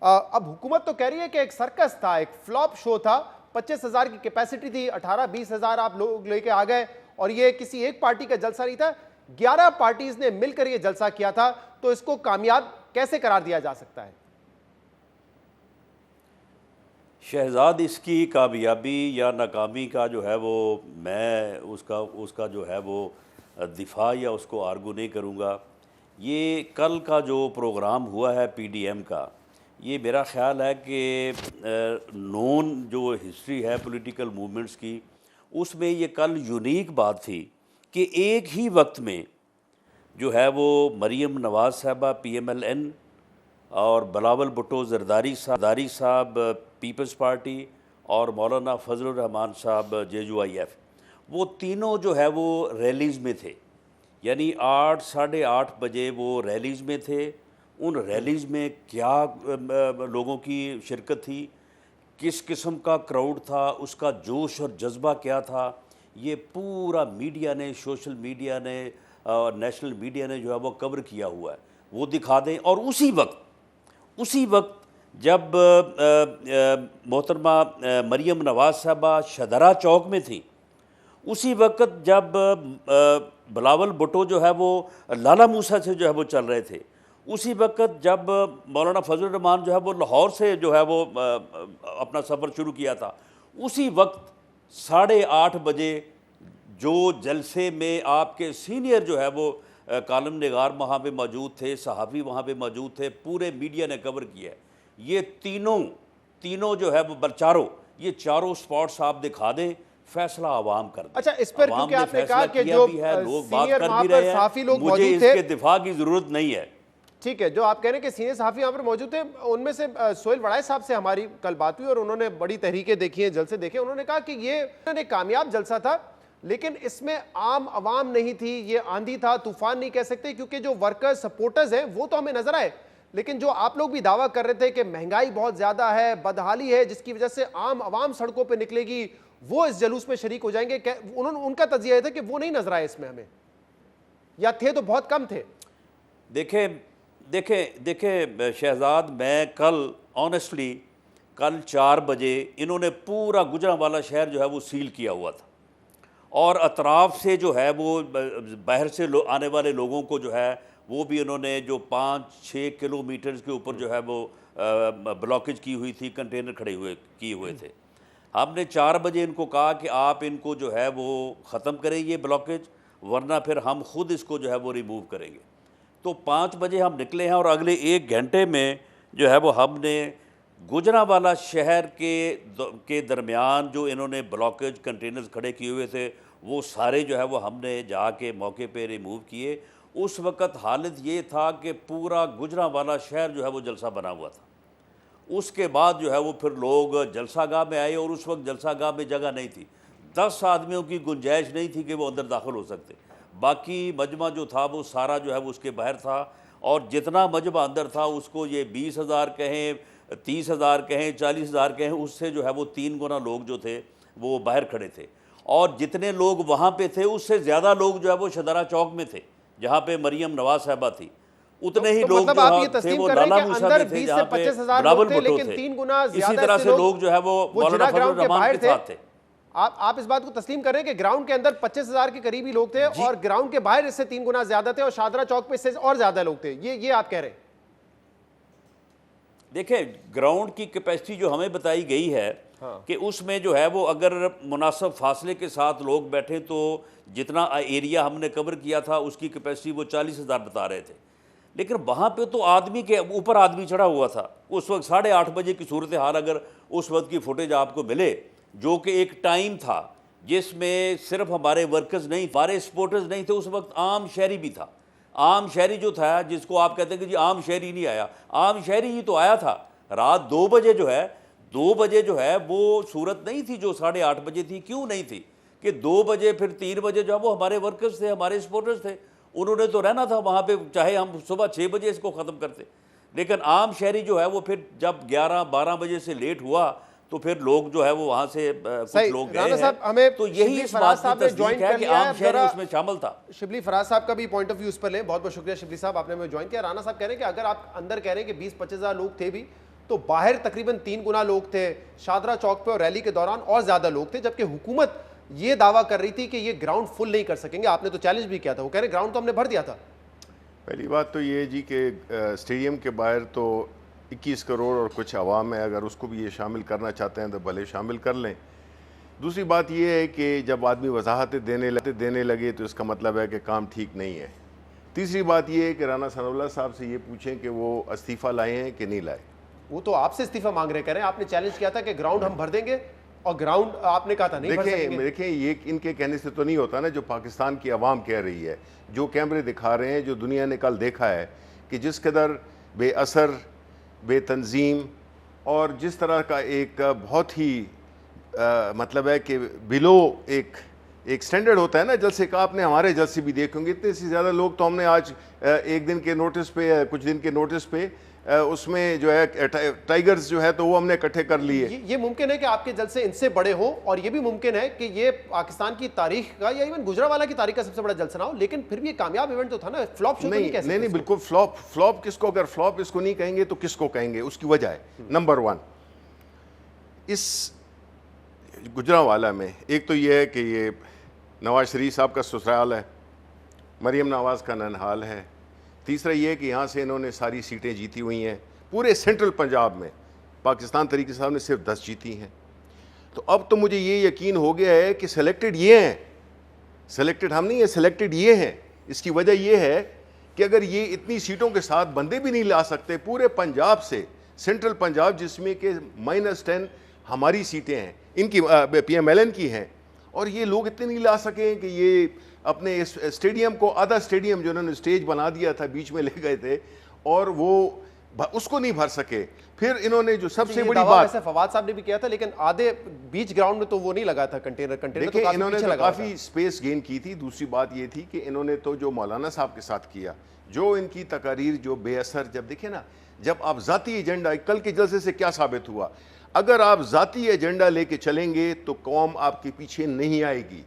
اب حکومت تو کہہ رہی ہے کہ ایک سرکس تھا، ایک فلاپ شو تھا، 25,000 کی کیپیسٹی تھی، 18-20,000 آپ لوگ لے کے آ گئے، اور یہ کسی ایک پارٹی کا جلسہ نہیں تھا، 11 پارٹیز نے مل کر یہ جلسہ کیا تھا، تو اس کو کامیاب کیسے قرار دیا جا سکتا ہے؟ شہزاد، اس کی کامیابی یا ناکامی کا جو ہے وہ میں اس کا جو ہے وہ دفاع یا اس کو آرگو نہیں کروں گا۔ یہ کل کا جو پروگرام ہوا ہے پی ڈی ایم کا، یہ میرا خیال ہے کہ نون جو ہسٹری ہے پولیٹیکل موومنٹس کی، اس میں یہ کل یونیک بات تھی کہ ایک ہی وقت میں جو ہے وہ مریم نواز صاحبہ پی ایم ایل این اور بلاول بھٹو زرداری صاحب پیپلز پارٹی اور مولانا فضل الرحمان صاحب جے یو آئی ایف، وہ تینوں جو ہے وہ ریلیز میں تھے، یعنی 8-8:30 بجے وہ ریلیز میں تھے۔ ان ریلیز میں کیا لوگوں کی شرکت تھی، کس قسم کا کراؤڈ تھا، اس کا جوش اور جذبہ کیا تھا، یہ پورا میڈیا نے، سوشل میڈیا نے اور نیشنل میڈیا نے جو ہے وہ کور کیا ہوا ہے، وہ دکھا دیں۔ اور اسی وقت جب محترمہ مریم نواز صاحبہ شدرا چوک میں تھیں، اسی وقت جب بلاول بھٹو جو ہے وہ لالا موسیٰ سے جو ہے وہ چل رہے تھے، اسی وقت جب مولانا فضل الرحمان جو ہے وہ لاہور سے جو ہے وہ اپنا سفر شروع کیا تھا، اسی وقت 8:30 بجے جو جلسے میں آپ کے سینئر جو ہے وہ کالم نگار وہاں پہ موجود تھے، صحافی وہاں پہ موجود تھے، پورے میڈیا نے کور کیا ہے، یہ تینوں جو ہے وہ چاروں، یہ چاروں سپاٹس آپ دکھا دیں، فیصلہ عوام کر دیں۔ اچھا، اس پر کیونکہ آپ نے کہا کہ جو لوگ بات سینئر کر وہاں بھی پر رہے صحافی ہیں، لوگ مجھے موجود اس تھے، کے دفاع کی ضرورت نہیں ہے۔ ٹھیک ہے، جو آپ کہہ رہے ہیں کہ سینئر صحافی یہاں پر موجود تھے، ان میں سے سہیل وڑائے صاحب سے ہماری کل بات ہوئی اور انہوں نے بڑی تحریکیں دیکھی ہیں، جلسے دیکھے، انہوں نے کہا کہ یہ کامیاب جلسہ تھا، لیکن اس میں عام عوام نہیں تھی، یہ آندھی تھا، طوفان نہیں کہہ سکتے، کیونکہ جو ورکر سپورٹرز ہیں وہ تو ہمیں نظر آئے، لیکن جو آپ لوگ بھی دعویٰ کر رہے تھے کہ مہنگائی بہت زیادہ ہے، بدحالی ہے، جس کی وجہ سے عام عوام سڑکوں پہ نکلے گی، وہ اس جلوس میں شریک ہو جائیں گے، ان کا تجزیہ یہ تھا کہ وہ نہیں نظر آئے اس میں ہمیں، یا تھے تو بہت کم تھے۔ دیکھیں شہزاد، میں آنیسٹلی کل 4 بجے انہوں نے پورا گجرانوالہ شہر جو ہے وہ سیل کیا ہوا تھا، اور اطراف سے جو ہے وہ باہر سے آنے والے لوگوں کو جو ہے وہ بھی انہوں نے جو 5-6 کلومیٹرز کے اوپر جو ہے وہ بلاکیج کی ہوئی تھی، کنٹینر کیے ہوئے تھے۔ ہم نے 4 بجے ان کو کہا کہ آپ ان کو جو ہے وہ ختم کریں یہ بلاکیج، ورنہ پھر ہم خود اس کو جو ہے وہ ریموو کریں گے۔ تو 5 بجے ہم نکلے ہیں، اور اگلے 1 گھنٹے میں جو ہے وہ ہم نے گجرانوالہ شہر کے درمیان جو انہوں نے بلاکیج کنٹینرز کھڑے کیے ہوئے تھے، وہ سارے جو ہے وہ ہم نے جا کے موقع پہ ریموو کیے۔ اس وقت حالت یہ تھا کہ پورا گجرانوالہ شہر جو ہے وہ جلسہ بنا ہوا تھا۔ اس کے بعد جو ہے وہ پھر لوگ جلسہ گاہ میں آئے، اور اس وقت جلسہ گاہ میں جگہ نہیں تھی، 10 آدمیوں کی گنجائش نہیں تھی کہ وہ اندر داخل ہو سکتے، باقی مجمع جو تھا وہ سارا جو ہے وہ اس کے باہر تھا، اور جتنا مجمع اندر تھا اس کو یہ 20,000 کہیں، 30,000 کہیں، 40,000 کہیں، اس سے جو ہے وہ 3 گنا لوگ جو تھے وہ باہر کھڑے تھے، اور جتنے لوگ وہاں پہ تھے اس سے زیادہ لوگ جو ہے وہ شدرا چوک میں تھے جہاں پہ مریم نواز صاحبہ تھی، اتنے ہی لوگ جو تھے وہ لالا موسیٰ میں تھے جہاں پہ بلاول بھٹو تھے، اسی طرح سے لوگ جو ہے وہ مولانا فضل الرحمان کے ساتھ تھے۔ آپ اس بات کو تسلیم کر رہے ہیں کہ گراؤنڈ کے اندر 25,000 کے قریبی لوگ تھے، اور گراؤنڈ کے باہر اس سے 3 گنا زیادہ تھے، اور شادرہ چوک پہ اس سے اور زیادہ لوگ تھے، یہ آپ کہہ رہے ہیں؟ دیکھیں، گراؤنڈ کی کیپیسٹی جو ہمیں بتائی گئی ہے کہ اس میں جو ہے وہ اگر مناسب فاصلے کے ساتھ لوگ بیٹھے تو جتنا ایریا ہم نے کور کیا تھا اس کی کیپیسٹی وہ 40,000 بتا رہے تھے، لیکن وہاں پہ تو آدمی کے اوپر آدمی چڑھا ہوا تھا۔ اس وقت 8:30 بجے کی صورتحال اگر اس وقت کی فوٹیج آپ کو ملے، جو کہ ایک ٹائم تھا جس میں صرف ہمارے ورکرز نہیں، ہمارے سپورٹرز نہیں تھے، اس وقت عام شہری بھی تھا۔ عام شہری جو تھا، جس کو آپ کہتے ہیں کہ جی عام شہری نہیں آیا، عام شہری ہی تو آیا تھا۔ رات 2 بجے جو ہے وہ صورت نہیں تھی جو 8:30 بجے تھی۔ کیوں نہیں تھی؟ کہ 2 بجے پھر 3 بجے جو ہے وہ ہمارے ورکرز تھے، ہمارے سپورٹرز تھے، انہوں نے تو رہنا تھا وہاں پہ، چاہے ہم صبح 6 بجے اس کو ختم کرتے، لیکن عام شہری جو ہے وہ پھر جب 11-12 بجے سے لیٹ ہوا تو پھر لوگ جو ہے وہ وہاں سے کچھ لوگ رانا گئے صاحب ہمیں ہیں، تو یہی اس بات کی تصدیق ہے کہ عام شہری اس میں شامل تھا۔ شبلی فراز صاحب کا بھی پوائنٹ آف ویو اس پر لیں، بہت بہت شکریہ شبلی صاحب، آپ نے ہمیں جوائن کیا۔ رانا صاحب کہہ رہے ہیں کہ اگر آپ اندر کہہ رہے ہیں کہ 20-25 ہزار لوگ تھے بھی، تو باہر تقریباً 3 گنا لوگ تھے شادرہ چوک پہ، اور ریلی کے دوران اور زیادہ لوگ تھے، جبکہ حکومت یہ دعویٰ کر رہی تھی کہ یہ گراؤنڈ فل نہیں کر سکیں گے۔ آپ نے تو چیلنج بھی کیا تھا، وہ کہہ رہے گراؤنڈ تو ہم نے بھر دیا تھا۔ پہلی بات تو یہ جی کہ اسٹیڈیم کے باہر تو 21 کروڑ اور کچھ عوام ہے، اگر اس کو بھی یہ شامل کرنا چاہتے ہیں تو بھلے شامل کر لیں۔ دوسری بات یہ ہے کہ جب آدمی وضاحتیں دینے لگے تو اس کا مطلب ہے کہ کام ٹھیک نہیں ہے۔ تیسری بات یہ ہے کہ رانا ثناء اللہ صاحب سے یہ پوچھیں کہ وہ استعفیٰ لائے ہیں کہ نہیں لائے۔ وہ تو آپ سے استعفیٰ مانگ رہے، کہہ رہے ہیں آپ نے چیلنج کیا تھا کہ گراؤنڈ ہم بھر دیں گے، اور گراؤنڈ آپ نے کہا تھا نہیں بھر سکیں گے۔ دیکھیں یہ ان کے کہنے سے تو نہیں ہوتا نا، جو پاکستان کی عوام کہہ رہی ہے، جو کیمرے دکھا رہے ہیں، جو دنیا نے کل دیکھا ہے کہ جس قدر بے اثر، بے تنظیم اور جس طرح کا ایک بہت ہی مطلب ہے کہ بلو ایک سٹینڈرڈ ہوتا ہے نا جلسے کا، آپ نے ہمارے جلسے بھی دیکھیں گے، اتنے سے زیادہ لوگ تو ہم نے آج ایک دن کے نوٹس پہ، کچھ دن کے نوٹس پہ اس میں جو ہے ٹائیگرز جو ہے تو وہ ہم نے اکٹھے کر لیے۔ یہ ممکن ہے کہ آپ کے جلسے ان سے بڑے ہوں، اور یہ بھی ممکن ہے کہ یہ پاکستان کی تاریخ کا یا ایون گجرانوالہ کی تاریخ کا سب سے بڑا جلسہ نہ ہو، لیکن پھر بھی یہ کامیاب ایونٹ تو تھا نا، فلاپ شو تو نہیں کہہ سکتے۔ نہیں بالکل فلاپ کس کو، اگر فلاپ اس کو نہیں کہیں گے تو کس کو کہیں گے؟ اس کی وجہ ہے نمبر 1 اس گجرانوالہ میں ایک تو یہ ہے کہ یہ نواز شریف صاحب کا سسرال ہے، مریم نواز کا ننہال ہے۔ تیسرا یہ ہے کہ یہاں سے انہوں نے ساری سیٹیں جیتی ہوئی ہیں، پورے سینٹرل پنجاب میں پاکستان تحریک صاحب نے صرف 10 جیتی ہیں۔ تو اب تو مجھے یہ یقین ہو گیا ہے کہ سلیکٹڈ یہ ہیں، سلیکٹڈ ہم نہیں ہیں، سلیکٹڈ یہ ہیں۔ اس کی وجہ یہ ہے کہ اگر یہ اتنی سیٹوں کے ساتھ بندے بھی نہیں لا سکتے پورے پنجاب سے، سینٹرل پنجاب جس میں کہ -10 ہماری سیٹیں ہیں، ان کی پی ایم ایل این کی ہیں، اور یہ لوگ اتنے نہیں لا سکیں کہ یہ اپنے اسٹیڈیم کو، آدھا اسٹیڈیم جو انہوں نے اسٹیج بنا دیا تھا بیچ میں لے گئے تھے، اور وہ اس کو نہیں بھر سکے۔ پھر انہوں نے جو سب سے بڑی بات، ویسے فواد صاحب نے بھی کیا تھا، لیکن آدھے بیچ گراؤنڈ میں تو وہ نہیں لگا تھا کنٹینر دیکھیں انہوں نے کافی سپیس گین کی تھی۔ دوسری بات یہ تھی کہ انہوں نے تو جو مولانا صاحب کے ساتھ کیا، جو ان کی تقاریر جو بے اثر، جب دیکھیں نا، جب آپ ذاتی ایجنڈا، کل کے جلسے سے کیا ثابت ہوا، اگر آپ ذاتی ایجنڈا لے کے چلیں گے تو قوم آپ کے پیچھے نہیں آئے گی۔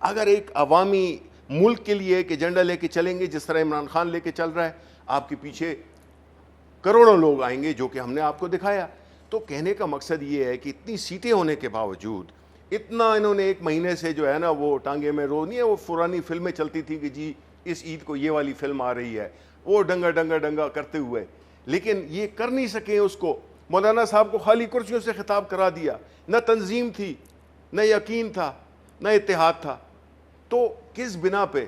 اگر ایک عوامی ملک کے لیے ایک ایجنڈا لے کے چلیں گے جس طرح عمران خان لے کے چل رہا ہے، آپ کے پیچھے کروڑوں لوگ آئیں گے، جو کہ ہم نے آپ کو دکھایا۔ تو کہنے کا مقصد یہ ہے کہ اتنی سیٹیں ہونے کے باوجود اتنا انہوں نے 1 مہینے سے جو ہے نا وہ ٹانگے میں رو نہیں ہے، وہ پرانی فلمیں چلتی تھیں کہ جی اس عید کو یہ والی فلم آ رہی ہے، وہ ڈنگا کرتے ہوئے، لیکن یہ کر نہیں سکے اس کو۔ مولانا صاحب کو خالی کرسیوں سے خطاب کرا دیا، نہ تنظیم تھی، نہ یقین تھا، نہ اتحاد تھا۔ تو کس بنا پہ؟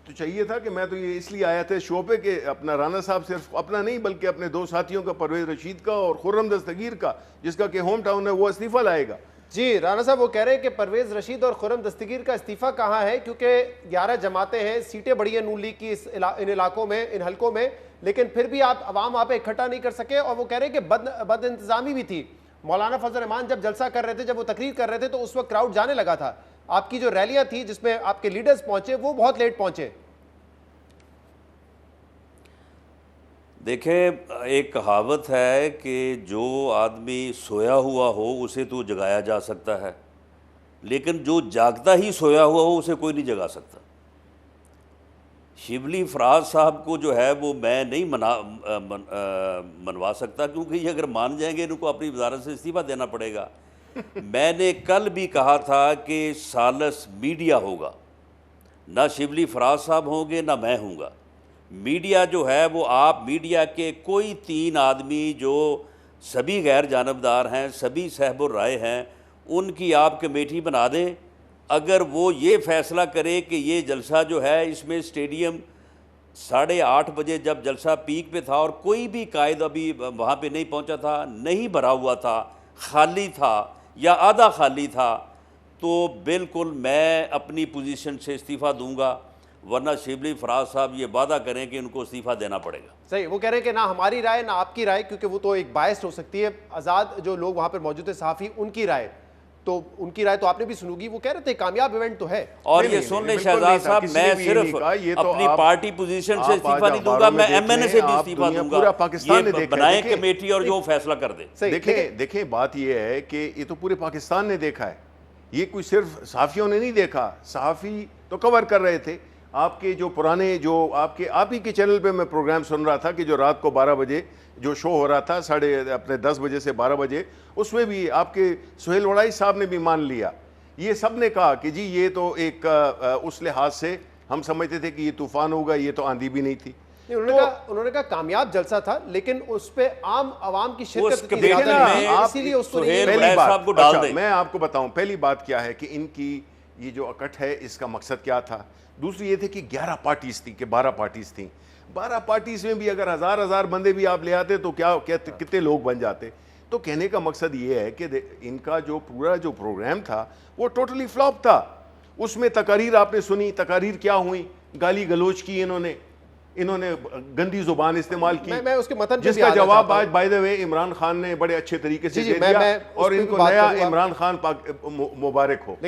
تو چاہیے تھا کہ میں تو یہ اس لیے آیا تھا شو پہ کہ اپنا رانا صاحب صرف اپنا نہیں بلکہ اپنے 2 ساتھیوں کا، پرویز رشید کا اور خرم دستگیر کا، جس کا کہ ہوم ٹاؤن ہے، وہ استعفیٰ لائے گا۔ جی رانا صاحب وہ کہہ رہے ہیں کہ پرویز رشید اور خرم دستگیر کا استعفیٰ کہاں ہے، کیونکہ 11 جماعتیں ہیں، سیٹیں بڑی ہیں نون لیگ کی ان علاقوں میں، ان حلقوں میں، لیکن پھر بھی آپ عوام وہاں پہ اکٹھا نہیں کر سکے۔ اور وہ کہہ رہے ہیں کہ بد انتظامی بھی تھی۔ مولانا فضل الرحمان جب جلسہ کر رہے تھے، جب وہ تقریر کر رہے تھے، تو اس وقت کراؤڈ جانے لگا تھا۔ آپ کی جو ریلیاں تھی جس میں آپ کے لیڈرز پہنچے، وہ بہت لیٹ پہنچے۔ دیکھیں ایک کہاوت ہے کہ جو آدمی سویا ہوا ہو اسے تو جگایا جا سکتا ہے، لیکن جو جاگتا ہی سویا ہوا ہو اسے کوئی نہیں جگا سکتا۔ شبلی فراز صاحب کو جو ہے وہ میں نہیں منوا سکتا، کیونکہ یہ اگر مان جائیں گے ان کو اپنی وزارت سے استعفیٰ دینا پڑے گا۔ میں نے کل بھی کہا تھا کہ سالس میڈیا ہوگا، نہ شبلی فراز صاحب ہوں گے نہ میں ہوں گا۔ میڈیا جو ہے وہ آپ میڈیا کے کوئی 3 آدمی جو سبھی غیر جانبدار ہیں، سبھی صاحب الرائے ہیں، ان کی آپ کمیٹی بنا دیں۔ اگر وہ یہ فیصلہ کرے کہ یہ جلسہ جو ہے اس میں اسٹیڈیم 8:30 بجے جب جلسہ پیک پہ تھا اور کوئی بھی قائد ابھی وہاں پہ نہیں پہنچا تھا، نہیں بھرا ہوا تھا، خالی تھا یا آدھا خالی تھا، تو بالکل میں اپنی پوزیشن سے استعفیٰ دوں گا، ورنہ شبلی فراز صاحب یہ وعدہ کریں کہ ان کو استعفیٰ دینا پڑے گا۔ صحیح، وہ کہہ رہے ہیں کہ نہ ہماری رائے نہ آپ کی رائے، کیونکہ وہ تو ایک بائسڈ ہو سکتی ہے، آزاد جو لوگ وہاں پر موجود ہیں صحافی، ان کی رائے۔ تو ان کی رائے تو آپ نے بھی سنوگی، وہ کہہ رہے تھے کامیاب ایونٹ تو ہے. اور یہ سن لیں شہزاد صاحب، میں صرف اپنی پارٹی پوزیشن سے استعفیٰ نہیں دوں گا، میں ایم این اے سے بھی استعفیٰ دوں گا. یہ بنائیں کمیٹی اور جو فیصلہ کر دیں. دیکھیں بات یہ ہے کہ یہ تو پورے پاکستان نے دیکھا ہے، یہ کوئی صرف صحافیوں نے نہیں دیکھا. صحافی تو کور کر رہے تھے. آپ کے جو پرانے جو آپ ہی کے چینل پہ میں پروگرام سن رہا تھا کہ جو رات کو 12 بجے جو شو ہو رہا تھا 10:30 بجے سے 12 بجے، اس میں بھی آپ کے سہیل وڑائی صاحب نے بھی مان لیا. یہ سب نے کہا کہ جی یہ تو ایک اس لحاظ سے ہم سمجھتے تھے کہ یہ طوفان ہوگا، یہ تو آندھی بھی نہیں تھی. انہوں نے کہا کامیاب جلسہ تھا، لیکن اس پہ عام عوام کی شرکت اسی لیے اس کو میں آپ کو بتاؤں پہلی بات کیا ہے کہ ان کی یہ جو اکٹھ ہے اس کا مقصد کیا تھا. دوسری یہ تھی کہ 11 پارٹیز تھیں کہ 12 پارٹیز تھیں. 12 پارٹیز میں بھی اگر ہزار بندے بھی آپ لے آتے تو کتنے لوگ بن جاتے. تو کہنے کا مقصد یہ ہے کہ ان کا جو پورا جو پروگرام تھا وہ ٹوٹلی فلاپ تھا. اس میں تقاریر آپ نے سنی، تقاریر کیا ہوئی، گالی گلوچ کی، انہوں نے گندی زبان استعمال کی، جس کا جواب آج بائی دا وے عمران خان نے بڑے اچھے طریقے سے دے دیا، اور ان کو نیا عمران خان مبارک ہو.